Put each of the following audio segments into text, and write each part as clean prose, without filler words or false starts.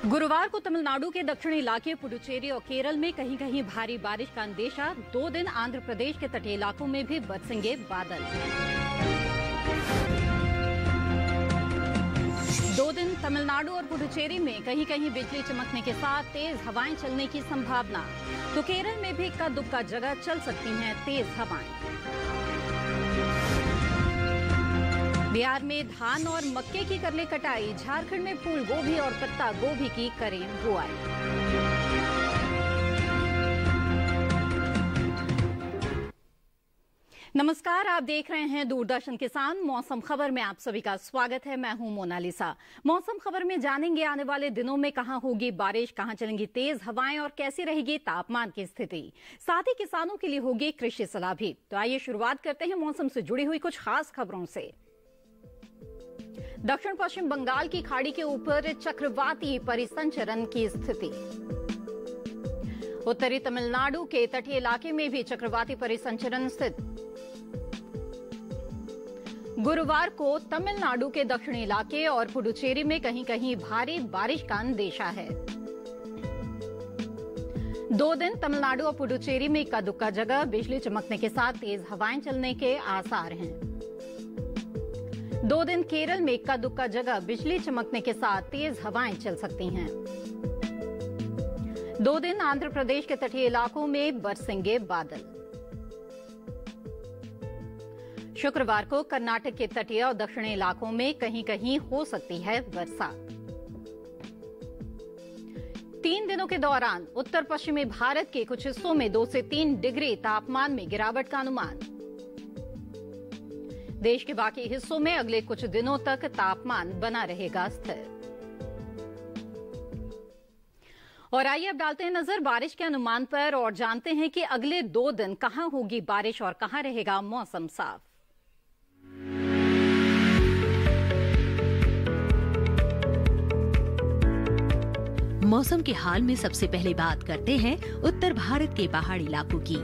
गुरुवार को तमिलनाडु के दक्षिणी इलाके पुडुचेरी और केरल में कहीं कहीं भारी बारिश का अंदेशा। 2 दिन आंध्र प्रदेश के तटीय इलाकों में भी बरसेंगे बादल। 2 दिन तमिलनाडु और पुडुचेरी में कहीं कहीं बिजली चमकने के साथ तेज हवाएं चलने की संभावना। तो केरल में भी इक्का दुक्का जगह चल सकती हैं तेज हवाएं। बिहार में धान और मक्के की कर ले कटाई। झारखंड में फूल गोभी और पत्ता गोभी की करें बुआई। नमस्कार, आप देख रहे हैं दूरदर्शन किसान। मौसम खबर में आप सभी का स्वागत है। मैं हूं मोनालिसा। मौसम खबर में जानेंगे आने वाले दिनों में कहां होगी बारिश, कहां चलेंगी तेज हवाएं और कैसी रहेगी तापमान की स्थिति। साथ ही किसानों के लिए होगी कृषि सलाह भी। तो आइए शुरुआत करते हैं मौसम से जुड़ी हुई कुछ खास खबरों से। दक्षिण पश्चिम बंगाल की खाड़ी के ऊपर चक्रवाती परिसंचरण की स्थिति। उत्तरी तमिलनाडु के तटीय इलाके में भी चक्रवाती परिसंचरण स्थित। गुरुवार को तमिलनाडु के दक्षिणी इलाके और पुडुचेरी में कहीं कहीं भारी बारिश का अंदेशा है। 2 दिन तमिलनाडु और पुडुचेरी में इक्का दुक्का जगह बिजली चमकने के साथ तेज हवाएं चलने के आसार हैं। 2 दिन केरल में इक्का दुक्का जगह बिजली चमकने के साथ तेज हवाएं चल सकती हैं। 2 दिन आंध्र प्रदेश के तटीय इलाकों में बरसेंगे बादल। शुक्रवार को कर्नाटक के तटीय और दक्षिणी इलाकों में कहीं कहीं हो सकती है बरसात। 3 दिनों के दौरान उत्तर पश्चिमी भारत के कुछ हिस्सों में 2 से 3 डिग्री तापमान में गिरावट का अनुमान। देश के बाकी हिस्सों में अगले कुछ दिनों तक तापमान बना रहेगा स्थिर। और आइए अब डालते हैं नजर बारिश के अनुमान पर और जानते हैं कि अगले 2 दिन कहां होगी बारिश और कहां रहेगा मौसम साफ। मौसम के हाल में सबसे पहले बात करते हैं उत्तर भारत के पहाड़ी इलाकों की।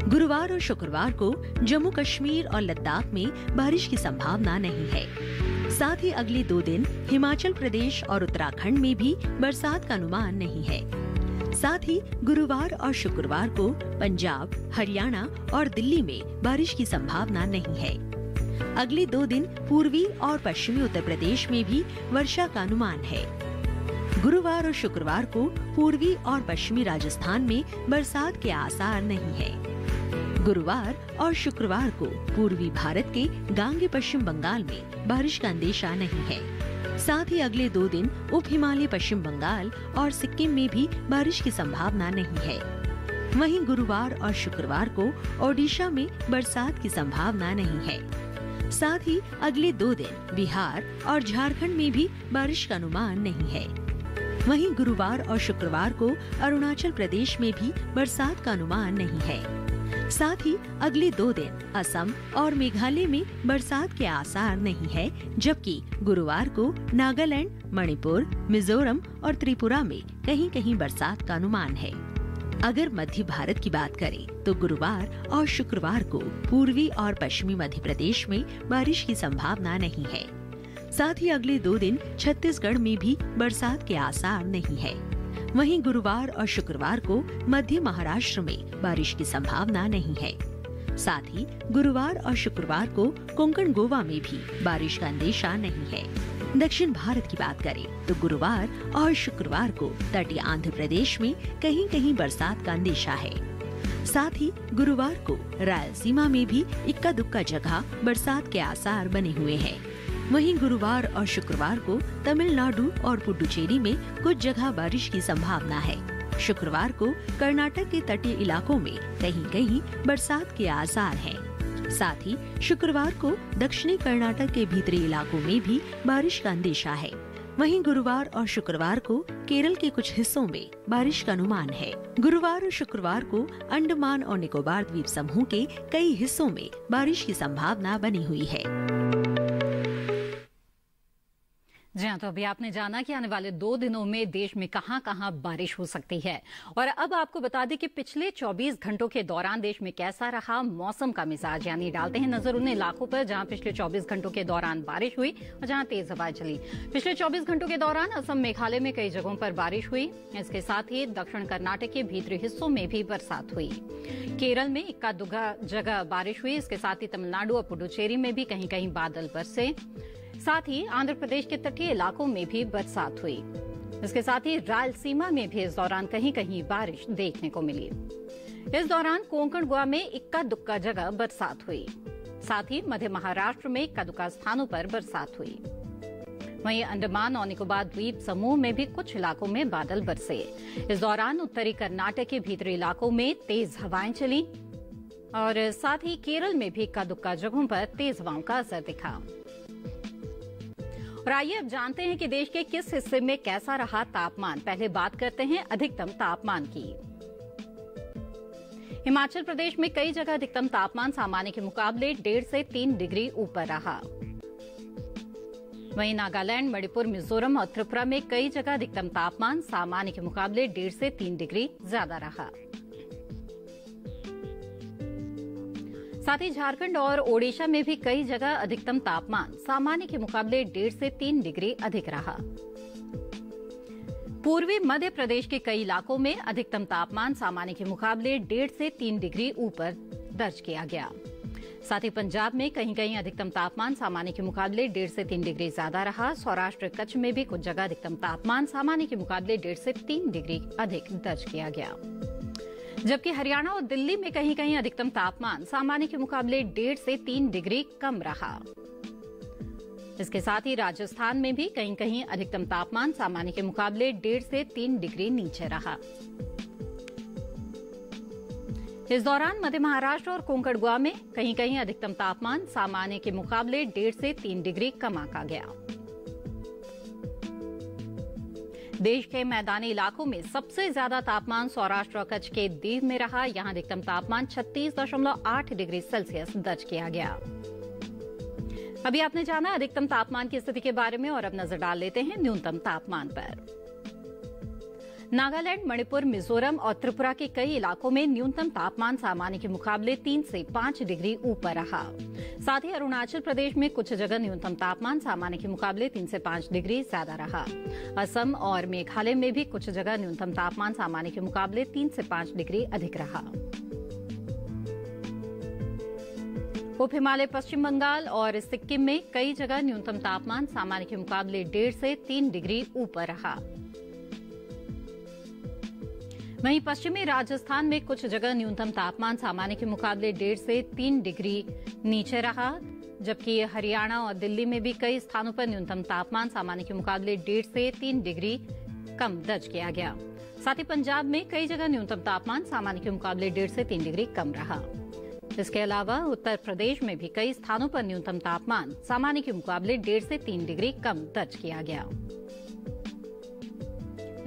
गुरुवार और शुक्रवार को जम्मू कश्मीर और लद्दाख में बारिश की संभावना नहीं है। साथ ही अगले 2 दिन हिमाचल प्रदेश और उत्तराखंड में भी बरसात का अनुमान नहीं है। साथ ही गुरुवार और शुक्रवार को पंजाब, हरियाणा और दिल्ली में बारिश की संभावना नहीं है। अगले 2 दिन पूर्वी और पश्चिमी उत्तर प्रदेश में भी वर्षा का अनुमान है। गुरुवार और शुक्रवार को पूर्वी और पश्चिमी राजस्थान में बरसात के आसार नहीं है। गुरुवार और शुक्रवार को पूर्वी भारत के गांगे पश्चिम बंगाल में बारिश का अंदेशा नहीं है। साथ ही अगले 2 दिन उप हिमालय पश्चिम बंगाल और सिक्किम में भी बारिश की संभावना नहीं है। वहीं गुरुवार और शुक्रवार को ओडिशा में बरसात की संभावना नहीं है। साथ ही अगले 2 दिन बिहार और झारखंड में भी बारिश का अनुमान नहीं है। वहीं गुरुवार और शुक्रवार को अरुणाचल प्रदेश में भी बरसात का अनुमान नहीं है। साथ ही अगले 2 दिन असम और मेघालय में बरसात के आसार नहीं है, जबकि गुरुवार को नागालैंड, मणिपुर, मिजोरम और त्रिपुरा में कहीं कहीं बरसात का अनुमान है। अगर मध्य भारत की बात करें तो गुरुवार और शुक्रवार को पूर्वी और पश्चिमी मध्य प्रदेश में बारिश की संभावना नहीं है। साथ ही अगले 2 दिन छत्तीसगढ़ में भी बरसात के आसार नहीं है। वहीं गुरुवार और शुक्रवार को मध्य महाराष्ट्र में बारिश की संभावना नहीं है। साथ ही गुरुवार और शुक्रवार को कोंकण गोवा में भी बारिश का अंदेशा नहीं है। दक्षिण भारत की बात करें तो गुरुवार और शुक्रवार को तटीय आंध्र प्रदेश में कहीं कहीं बरसात का अंदेशा है। साथ ही गुरुवार को रायलसीमा में भी इक्का दुक्का जगह बरसात के आसार बने हुए हैं। वहीं गुरुवार और शुक्रवार को तमिलनाडु और पुडुचेरी में कुछ जगह बारिश की संभावना है। शुक्रवार को कर्नाटक के तटीय इलाकों में कहीं कहीं बरसात के आसार हैं। साथ ही शुक्रवार को दक्षिणी कर्नाटक के भीतरी इलाकों में भी बारिश का अंदेशा है। वहीं गुरुवार और शुक्रवार को केरल के कुछ हिस्सों में बारिश का अनुमान है। गुरुवार और शुक्रवार को अंडमान और निकोबार द्वीप समूह के कई हिस्सों में बारिश की संभावना बनी हुई है। जी हाँ, तो अभी आपने जाना कि आने वाले 2 दिनों में देश में कहां-कहां बारिश हो सकती है। और अब आपको बता दें कि पिछले 24 घंटों के दौरान देश में कैसा रहा मौसम का मिजाज। यानी डालते हैं नजर उन इलाकों पर जहां पिछले 24 घंटों के दौरान बारिश हुई और जहां तेज हवाएं चली। पिछले 24 घंटों के दौरान असम, मेघालय में कई जगहों पर बारिश हुई। इसके साथ ही दक्षिण कर्नाटक के भीतरी हिस्सों में भी बरसात हुई। केरल में इक्का दुक्का जगह बारिश हुई। इसके साथ ही तमिलनाडु और पुडुचेरी में भी कहीं कहीं बादल बरसे। साथ ही आंध्र प्रदेश के तटीय इलाकों में भी बरसात हुई। इसके साथ ही रायलसीमा में भी इस दौरान कहीं कहीं बारिश देखने को मिली। इस दौरान कोंकण, गोवा में इक्का दुक्का जगह बरसात हुई। साथ ही मध्य महाराष्ट्र में इक्का दुक्का स्थानों पर बरसात हुई। वहीं अंडमान और निकोबार द्वीप समूह में भी कुछ इलाकों में बादल बरसे। इस दौरान उत्तरी कर्नाटक के भीतरी इलाकों में तेज हवाएं चली और साथ ही केरल में भी इक्का दुक्का जगहों पर तेज हवाओं का असर दिखा। और आइए अब जानते हैं कि देश के किस हिस्से में कैसा रहा तापमान। पहले बात करते हैं अधिकतम तापमान की। हिमाचल प्रदेश में कई जगह अधिकतम तापमान सामान्य के मुकाबले 1.5 से 3 डिग्री ऊपर रहा। वहीं नागालैंड, मणिपुर, मिजोरम और त्रिपुरा में कई जगह अधिकतम तापमान सामान्य के मुकाबले 1.5 से 3 डिग्री ज्यादा रहा। साथ ही झारखंड और ओडिशा में भी कई जगह अधिकतम तापमान सामान्य के मुकाबले 1.5 से 3 डिग्री अधिक रहा। पूर्वी मध्य प्रदेश के कई इलाकों में अधिकतम तापमान सामान्य के मुकाबले 1.5 से 3 डिग्री ऊपर दर्ज किया गया। साथ ही पंजाब में कहीं कहीं अधिकतम तापमान सामान्य के मुकाबले 1.5 से 3 डिग्री ज्यादा रहा। सौराष्ट्र, कच्छ में भी कुछ जगह अधिकतम तापमान सामान्य के मुकाबले 1.5 से 3 डिग्री अधिक दर्ज किया गया। जबकि हरियाणा और दिल्ली में कहीं कहीं अधिकतम तापमान सामान्य के मुकाबले 1.5 से 3 डिग्री कम रहा। इसके साथ ही राजस्थान में भी कहीं कहीं अधिकतम तापमान सामान्य के मुकाबले 1.5 से 3 डिग्री नीचे रहा। इस दौरान मध्य महाराष्ट्र और कोंकण, गोवा में कहीं कहीं अधिकतम तापमान सामान्य के मुकाबले 1.5 से 3 डिग्री कम आंका गया। देश के मैदानी इलाकों में सबसे ज्यादा तापमान सौराष्ट्र और कच्छ के दीव में रहा। यहां अधिकतम तापमान 36.8 डिग्री सेल्सियस दर्ज किया गया। अभी आपने जाना अधिकतम तापमान की स्थिति के बारे में और अब नजर डाल लेते हैं न्यूनतम तापमान पर। नागालैंड, मणिपुर, मिजोरम और त्रिपुरा के कई इलाकों में न्यूनतम तापमान सामान्य के मुकाबले 3 से 5 डिग्री ऊपर रहा। साथ ही अरुणाचल प्रदेश में कुछ जगह न्यूनतम तापमान सामान्य के मुकाबले 3 से 5 डिग्री ज्यादा रहा। असम और मेघालय में भी कुछ जगह न्यूनतम तापमान सामान्य के मुकाबले 3 से 5 डिग्री अधिक रहा। उप हिमालय, पश्चिम बंगाल और सिक्किम में कई जगह न्यूनतम तापमान सामान्य के मुकाबले 1.5 से 3 डिग्री ऊपर रहा। वहीं पश्चिमी राजस्थान में कुछ जगह न्यूनतम तापमान सामान्य के मुकाबले 1.5 से 3 डिग्री नीचे रहा। जबकि हरियाणा और दिल्ली में भी कई स्थानों पर न्यूनतम तापमान सामान्य के मुकाबले 1.5 से 3 डिग्री कम दर्ज किया गया। साथ ही पंजाब में कई जगह न्यूनतम तापमान सामान्य के मुकाबले 1.5 से 3 डिग्री कम रहा। इसके अलावा उत्तर प्रदेश में भी कई स्थानों पर न्यूनतम तापमान सामान्य के मुकाबले 1.5 से 3 डिग्री कम दर्ज किया गया।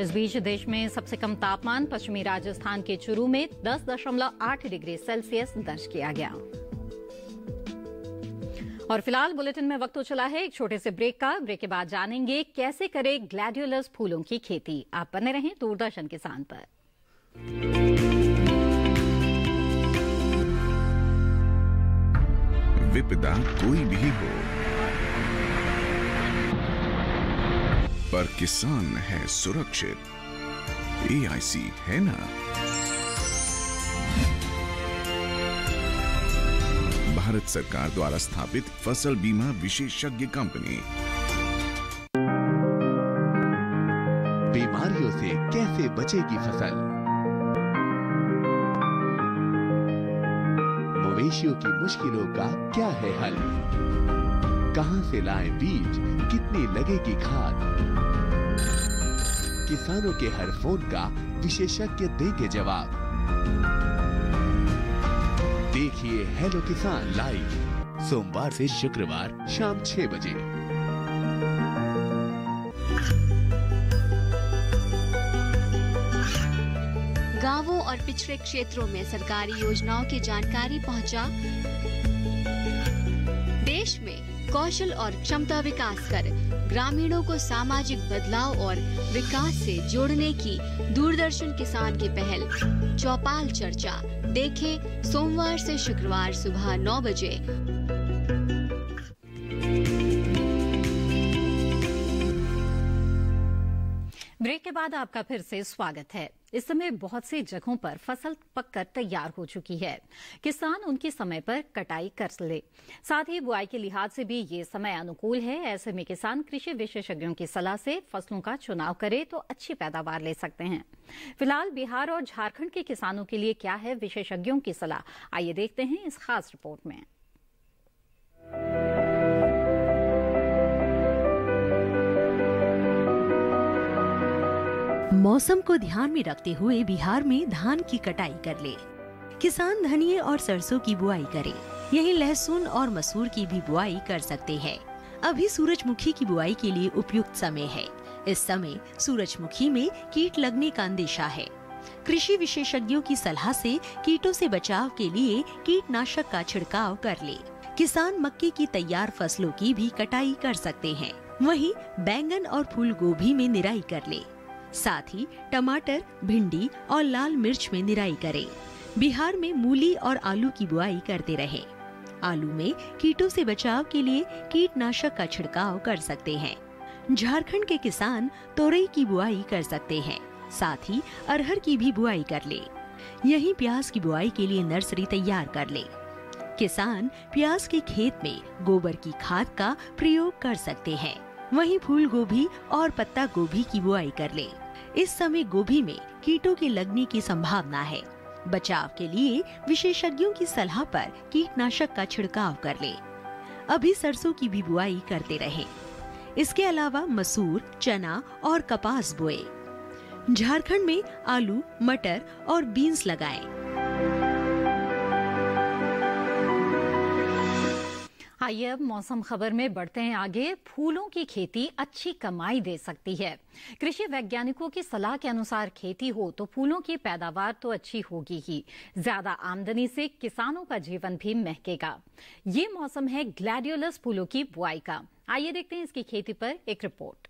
इस बीच देश में सबसे कम तापमान पश्चिमी राजस्थान के चूरू में 10.8 डिग्री सेल्सियस दर्ज किया गया। और फिलहाल बुलेटिन में वक्त हो चला है एक छोटे से ब्रेक का। ब्रेक के बाद जानेंगे कैसे करें ग्लैडियोलस फूलों की खेती। आप बने रहें दूरदर्शन किसान पर। विपदा कोई भी हो, पर किसान है सुरक्षित। AIC है ना। भारत सरकार द्वारा स्थापित फसल बीमा विशेषज्ञ कंपनी। बीमारियों से कैसे बचेगी फसल? मवेशियों की मुश्किलों का क्या है हल? कहां से लाएं बीज, कितनी लगेगी खाद? किसानों के हर फोन का विशेषज्ञ देंगे जवाब। देखिए हेलो किसान लाइव सोमवार से शुक्रवार शाम 6 बजे। गांवों और पिछड़े क्षेत्रों में सरकारी योजनाओं की जानकारी पहुंचा। देश में कौशल और क्षमता विकास कर ग्रामीणों को सामाजिक बदलाव और विकास से जोड़ने की दूरदर्शन किसान की पहल चौपाल चर्चा देखें सोमवार से शुक्रवार सुबह 9 बजे। ब्रेक के बाद आपका फिर से स्वागत है। इस समय बहुत सी जगहों पर फसल पककर तैयार हो चुकी है। किसान उनकी समय पर कटाई कर ले। साथ ही बुआई के लिहाज से भी ये समय अनुकूल है। ऐसे में किसान कृषि विशेषज्ञों की सलाह से फसलों का चुनाव करे तो अच्छी पैदावार ले सकते हैं। फिलहाल बिहार और झारखंड के किसानों के लिए क्या है विशेषज्ञों की सलाह, आइए देखते हैं इस खास रिपोर्ट में। मौसम को ध्यान में रखते हुए बिहार में धान की कटाई कर ले। किसान धनिये और सरसों की बुआई करे। यही लहसुन और मसूर की भी बुआई कर सकते हैं। अभी सूरजमुखी की बुआई के लिए उपयुक्त समय है। इस समय सूरजमुखी में कीट लगने का अंदेशा है। कृषि विशेषज्ञों की सलाह से कीटों से बचाव के लिए कीटनाशक का छिड़काव कर ले। किसान मक्के की तैयार फसलों की भी कटाई कर सकते हैं। वहीं बैंगन और फूल गोभी में निराई कर ले। साथ ही टमाटर, भिंडी और लाल मिर्च में निराई करें। बिहार में मूली और आलू की बुआई करते रहें। आलू में कीटों से बचाव के लिए कीटनाशक का छिड़काव कर सकते हैं। झारखंड के किसान तोरई की बुआई कर सकते हैं। साथ ही अरहर की भी बुआई कर ले। यहीं प्याज की बुआई के लिए नर्सरी तैयार कर ले। किसान प्याज के खेत में गोबर की खाद का प्रयोग कर सकते हैं। वहीं फूल गोभी और पत्ता गोभी की बुआई कर ले। इस समय गोभी में कीटों के लगने की संभावना है। बचाव के लिए विशेषज्ञों की सलाह पर कीटनाशक का छिड़काव कर ले। अभी सरसों की भी बुआई करते रहे। इसके अलावा मसूर, चना और कपास बोए। झारखंड में आलू, मटर और बीन्स लगाएं। आइए अब मौसम खबर में बढ़ते हैं आगे। फूलों की खेती अच्छी कमाई दे सकती है। कृषि वैज्ञानिकों की सलाह के अनुसार खेती हो तो फूलों की पैदावार तो अच्छी होगी ही, ज्यादा आमदनी से किसानों का जीवन भी महकेगा। ये मौसम है ग्लैडियोलस फूलों की बुआई का। आइए देखते हैं इसकी खेती पर एक रिपोर्ट।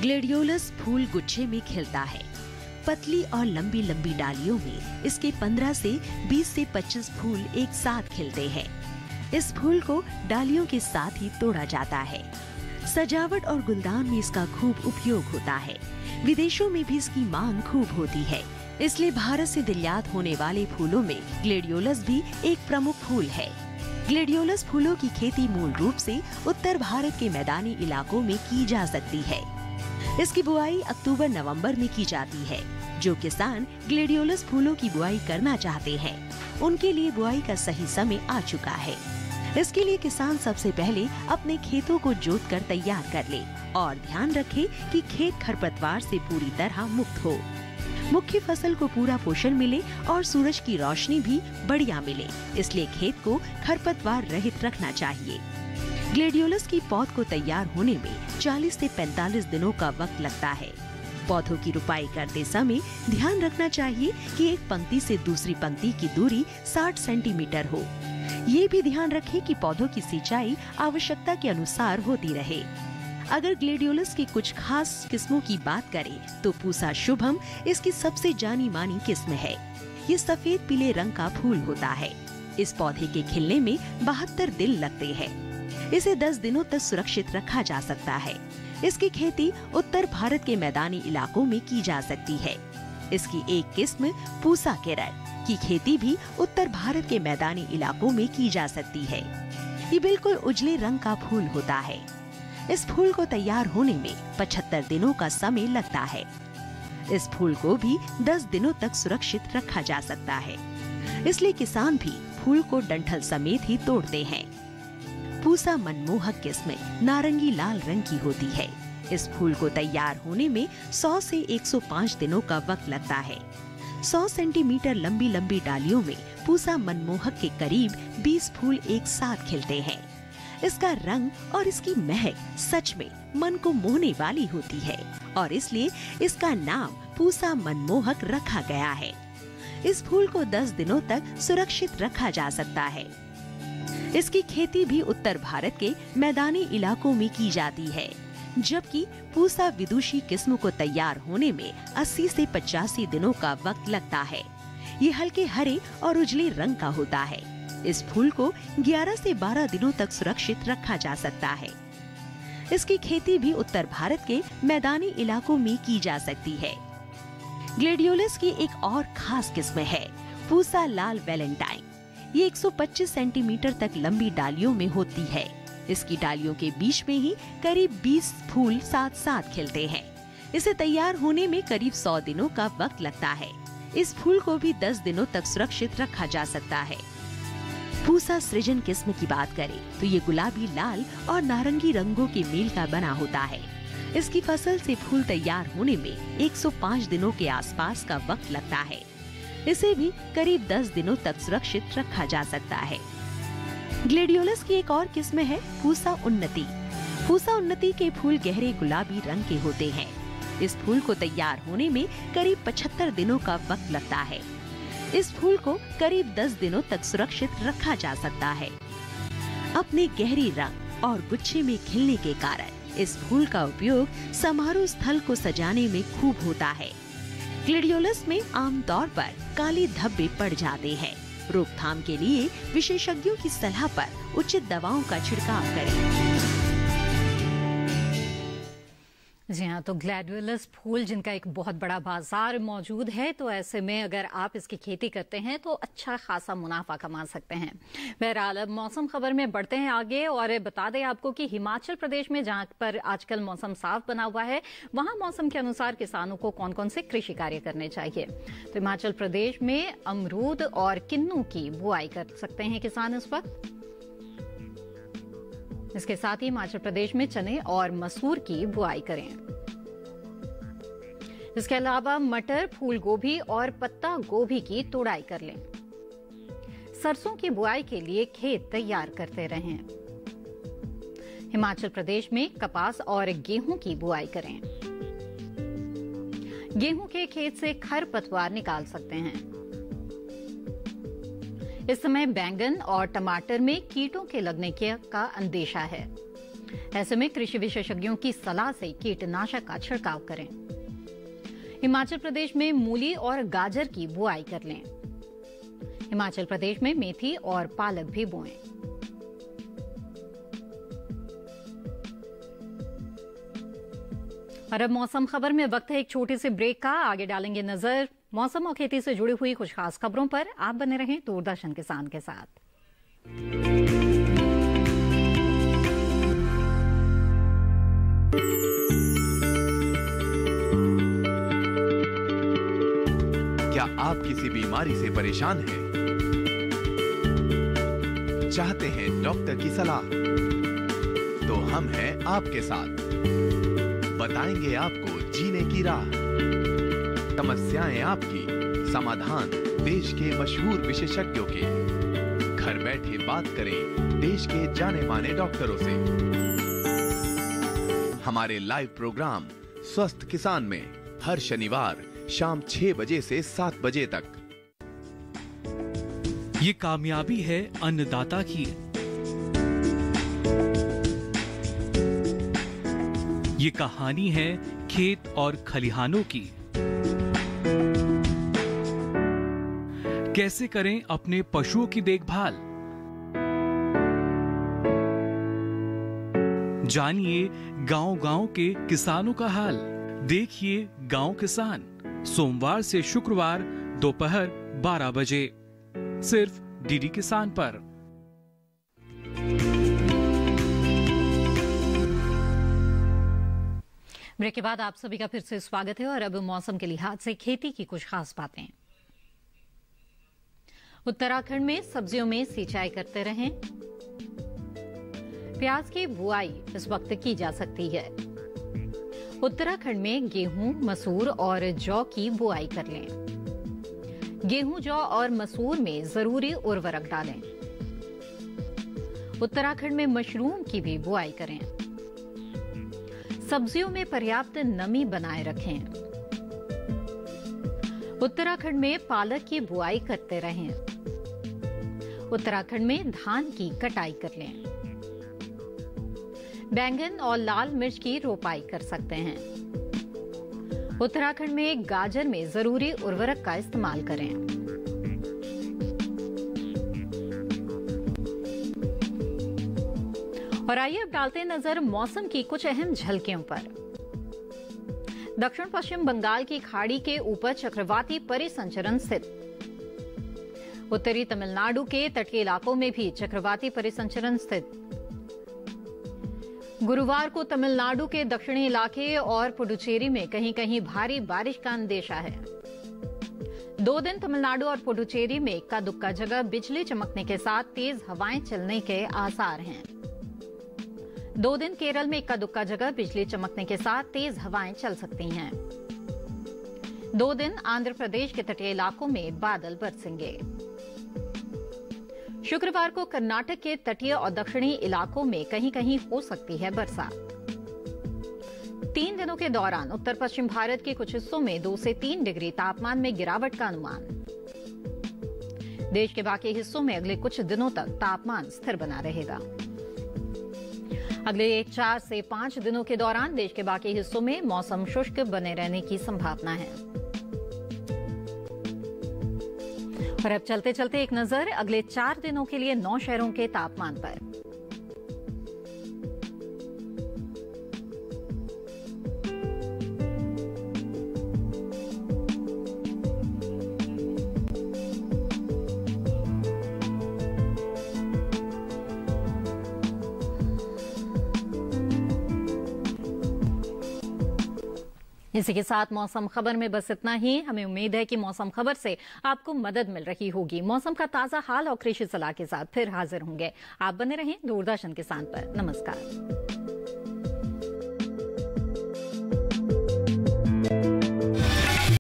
ग्लैडियोलस फूल गुच्छे में खिलता है। पतली और लंबी लंबी डालियों में इसके 15 से 20 से 25 फूल एक साथ खिलते हैं। इस फूल को डालियों के साथ ही तोड़ा जाता है। सजावट और गुलदान में इसका खूब उपयोग होता है। विदेशों में भी इसकी मांग खूब होती है। इसलिए भारत से निर्यात होने वाले फूलों में ग्लैडियोलस भी एक प्रमुख फूल है। ग्लैडियोलस फूलों की खेती मूल रूप से उत्तर भारत के मैदानी इलाकों में की जा सकती है। इसकी बुआई अक्टूबर-नवंबर में की जाती है। जो किसान ग्लैडियोलस फूलों की बुआई करना चाहते हैं, उनके लिए बुआई का सही समय आ चुका है। इसके लिए किसान सबसे पहले अपने खेतों को जोतकर तैयार कर ले और ध्यान रखे कि खेत खरपतवार से पूरी तरह मुक्त हो। मुख्य फसल को पूरा पोषण मिले और सूरज की रोशनी भी बढ़िया मिले, इसलिए खेत को खरपतवार रहित रखना चाहिए। ग्लैडियोलस की पौध को तैयार होने में 40 से 45 दिनों का वक्त लगता है। पौधों की रुपाई करते समय ध्यान रखना चाहिए कि एक पंक्ति से दूसरी पंक्ति की दूरी 60 सेंटीमीटर हो। ये भी ध्यान रखें कि पौधों की सिंचाई आवश्यकता के अनुसार होती रहे। अगर ग्लैडियोलस की कुछ खास किस्मों की बात करें तो पूसा शुभम इसकी सबसे जानी मानी किस्म है। ये सफेद पीले रंग का फूल होता है। इस पौधे के खिलने में 72 दिन लगते हैं। इसे 10 दिनों तक सुरक्षित रखा जा सकता है। इसकी खेती उत्तर भारत के मैदानी इलाकों में की जा सकती है। इसकी एक किस्म पूसा केरल की खेती भी उत्तर भारत के मैदानी इलाकों में की जा सकती है। ये बिल्कुल उजले रंग का फूल होता है। इस फूल को तैयार होने में 75 दिनों का समय लगता है। इस फूल को भी 10 दिनों तक सुरक्षित रखा जा सकता है। इसलिए किसान भी फूल को डंठल समेत ही तोड़ते हैं। पूसा मनमोहक किस्म नारंगी लाल रंग की होती है। इस फूल को तैयार होने में 100 से 105 दिनों का वक्त लगता है। 100 सेंटीमीटर लंबी लंबी डालियों में पूसा मनमोहक के करीब 20 फूल एक साथ खिलते हैं। इसका रंग और इसकी महक सच में मन को मोहने वाली होती है और इसलिए इसका नाम पूसा मनमोहक रखा गया है। इस फूल को 10 दिनों तक सुरक्षित रखा जा सकता है। इसकी खेती भी उत्तर भारत के मैदानी इलाकों में की जाती है, जबकि पूसा विदुषी किस्म को तैयार होने में 80 से 85 दिनों का वक्त लगता है। ये हल्के हरे और उजले रंग का होता है। इस फूल को 11 से 12 दिनों तक सुरक्षित रखा जा सकता है। इसकी खेती भी उत्तर भारत के मैदानी इलाकों में की जा सकती है। ग्लेडियोलस की एक और खास किस्म है पूसा लाल वैलेंटाइन। ये 125 सेंटीमीटर तक लंबी डालियों में होती है। इसकी डालियों के बीच में ही करीब 20 फूल साथ साथ खिलते हैं। इसे तैयार होने में करीब 100 दिनों का वक्त लगता है। इस फूल को भी 10 दिनों तक सुरक्षित रखा जा सकता है। पूसा सृजन किस्म की बात करें तो ये गुलाबी, लाल और नारंगी रंगों के मेल का बना होता है। इसकी फसल से फूल तैयार होने में 105 दिनों के आसपास का वक्त लगता है। इसे भी करीब 10 दिनों तक सुरक्षित रखा जा सकता है। ग्लेडियोलस की एक और किस्म है पूसा उन्नति। पूसा उन्नति के फूल गहरे गुलाबी रंग के होते हैं। इस फूल को तैयार होने में करीब 75 दिनों का वक्त लगता है। इस फूल को करीब 10 दिनों तक सुरक्षित रखा जा सकता है। अपने गहरी रंग और गुच्छे में खिलने के कारण इस फूल का उपयोग समारोह स्थल को सजाने में खूब होता है। ग्लेडियोलस में आमतौर पर काले धब्बे पड़ जाते हैं। रोकथाम के लिए विशेषज्ञों की सलाह पर उचित दवाओं का छिड़काव करें। जी हाँ, तो ग्लैडियोलस फूल जिनका एक बहुत बड़ा बाजार मौजूद है, तो ऐसे में अगर आप इसकी खेती करते हैं तो अच्छा खासा मुनाफा कमा सकते हैं। बहरहाल अब मौसम खबर में बढ़ते हैं आगे और बता दें आपको कि हिमाचल प्रदेश में जहां पर आजकल मौसम साफ बना हुआ है, वहां मौसम के अनुसार किसानों को कौन कौन से कृषि कार्य करने चाहिए। तो हिमाचल प्रदेश में अमरूद और किन्नू की बुआई कर सकते हैं किसान इस वक्त। इसके साथ ही हिमाचल प्रदेश में चने और मसूर की बुआई करें। इसके अलावा मटर, फूल गोभी और पत्ता गोभी की तुड़ाई कर लें। सरसों की बुआई के लिए खेत तैयार करते रहें। हिमाचल प्रदेश में कपास और गेहूं की बुआई करें। गेहूं के खेत से खरपतवार निकाल सकते हैं। इस समय बैंगन और टमाटर में कीटों के लगने का अंदेशा है। ऐसे में कृषि विशेषज्ञों की सलाह से कीटनाशक का छिड़काव करें। हिमाचल प्रदेश में मूली और गाजर की बुआई कर लें। हिमाचल प्रदेश में मेथी और पालक भी बोएं। और अब मौसम खबर में वक्त है एक छोटे से ब्रेक का। आगे डालेंगे नजर मौसम और खेती से जुड़ी हुई कुछ खास खबरों पर। आप बने रहें दूरदर्शन किसान के साथ। क्या आप किसी बीमारी से परेशान हैं? चाहते हैं डॉक्टर की सलाह? तो हम हैं आपके साथ। बताएंगे आपको जीने की राह। समस्याएं आपकी, समाधान देश के मशहूर विशेषज्ञों के। घर बैठे बात करें देश के जाने माने डॉक्टरों से। हमारे लाइव प्रोग्राम स्वस्थ किसान में हर शनिवार शाम 6 बजे से 7 बजे तक। ये कामयाबी है अन्नदाता की। ये कहानी है खेत और खलिहानों की। कैसे करें अपने पशुओं की देखभाल, जानिए गांव-गांव के किसानों का हाल। देखिए गांव किसान, सोमवार से शुक्रवार दोपहर 12 बजे सिर्फ डीडी किसान पर। ब्रेक के बाद आप सभी का फिर से स्वागत है और अब मौसम के लिहाज से खेती की कुछ खास बातें। उत्तराखंड में सब्जियों में सिंचाई करते रहें। प्याज की बुआई इस वक्त की जा सकती है। उत्तराखंड में गेहूं, मसूर और जौ की बुआई कर लें। गेहूं, जौ और मसूर में जरूरी उर्वरक डालें। उत्तराखंड में मशरूम की भी बुआई करें। सब्जियों में पर्याप्त नमी बनाए रखें। उत्तराखंड में पालक की बुआई करते रहें। उत्तराखंड में धान की कटाई कर लें। बैंगन और लाल मिर्च की रोपाई कर सकते हैं। उत्तराखंड में गाजर में जरूरी उर्वरक का इस्तेमाल करें। और आइए अब डालते हैं नजर मौसम की कुछ अहम झलकियों पर। दक्षिण पश्चिम बंगाल की खाड़ी के ऊपर चक्रवाती परिसंचरण स्थित। उत्तरी तमिलनाडु के तटीय इलाकों में भी चक्रवाती परिसंचरण स्थित। गुरुवार को तमिलनाडु के दक्षिणी इलाके और पुडुचेरी में कहीं कहीं भारी बारिश का अंदेशा है। 2 दिन तमिलनाडु और पुडुचेरी में इक्का दुक्का जगह बिजली चमकने के साथ तेज हवाएं चलने के आसार हैं। 2 दिन केरल में इक्का दुक्का जगह बिजली चमकने के साथ तेज हवाएं चल सकती हैं। 2 दिन आंध्र प्रदेश के तटीय इलाकों में बादल बरसेंगे। शुक्रवार को कर्नाटक के तटीय और दक्षिणी इलाकों में कहीं कहीं हो सकती है बरसात। 3 दिनों के दौरान उत्तर पश्चिम भारत के कुछ हिस्सों में 2 से 3 डिग्री तापमान में गिरावट का अनुमान। देश के बाकी हिस्सों में अगले कुछ दिनों तक तापमान स्थिर बना रहेगा। अगले 4 से 5 दिनों के दौरान देश के बाकी हिस्सों में मौसम शुष्क बने रहने की संभावना है। और अब चलते चलते एक नजर अगले 4 दिनों के लिए 9 शहरों के तापमान पर। इसी के साथ मौसम खबर में बस इतना ही। हमें उम्मीद है कि मौसम खबर से आपको मदद मिल रही होगी। मौसम का ताजा हाल और कृषि सलाह के साथ फिर हाजिर होंगे। आप बने रहें दूरदर्शन किसान पर। नमस्कार।